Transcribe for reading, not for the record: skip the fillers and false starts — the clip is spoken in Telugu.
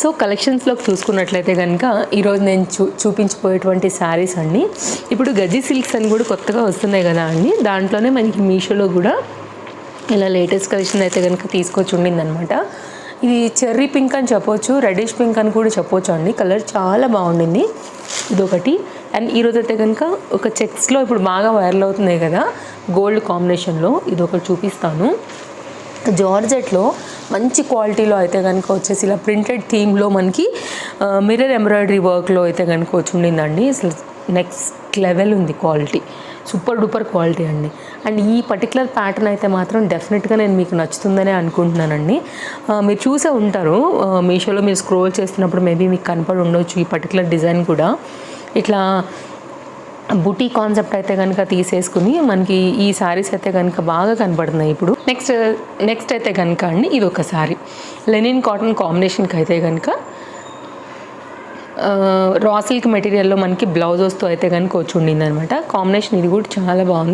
సో కలెక్షన్స్లోకి చూసుకున్నట్లయితే కనుక ఈరోజు నేను చూపించిపోయేటువంటి శారీస్ అండి. ఇప్పుడు గజ్జి సిల్క్స్ అని కూడా కొత్తగా వస్తున్నాయి కదా అండి, దాంట్లోనే మనకి మీషోలో కూడా ఇలా లేటెస్ట్ కలెక్షన్ అయితే కనుక తీసుకొచ్చి ఉండిందనమాట. ఇది చెర్రీ పింక్ అని చెప్పొచ్చు, రెడిష్ పింక్ అని కూడా చెప్పొచ్చు అండి. కలర్ చాలా బాగుండింది ఇదొకటి. అండ్ ఈరోజు అయితే కనుక ఒక చెక్స్లో ఇప్పుడు బాగా వైరల్ అవుతున్నాయి కదా గోల్డ్ కాంబినేషన్లో, ఇది ఒకటి చూపిస్తాను. జార్జెట్లో మంచి క్వాలిటీలో అయితే కనుక వచ్చేసి ఇలా ప్రింటెడ్ థీమ్లో మనకి మిర్రర్ ఎంబ్రాయిడరీ వర్క్లో అయితే కనుక వచ్చి ఉండిందండి. అసలు నెక్స్ట్ లెవెల్ ఉంది క్వాలిటీ, సూపర్ డూపర్ క్వాలిటీ అండి. అండ్ ఈ పర్టికులర్ ప్యాటర్న్ అయితే మాత్రం డెఫినెట్గా నేను మీకు నచ్చుతుందనే అనుకుంటున్నానండి. మీరు చూసే ఉంటారు మీషోలో, మీరు స్క్రోల్ చేస్తున్నప్పుడు మేబీ మీకు కనపడి ఉండొచ్చు ఈ పర్టికులర్ డిజైన్ కూడా. ఇట్లా బుటీ కాన్సెప్ట్ అయితే కనుక తీసేసుకుని మనకి ఈ శారీస్ అయితే కనుక బాగా కనపడుతున్నాయి ఇప్పుడు. నెక్స్ట్ అయితే కనుక అండి ఇది ఒక శారీ లెనిన్ కాటన్ కాంబినేషన్కి అయితే కనుక రా సిల్క్ మెటీరియల్లో మనకి బ్లౌజెస్తో అయితే కనుక వచ్చి ఉండింది అనమాట. కాంబినేషన్ ఇది కూడా చాలా బాగుంది.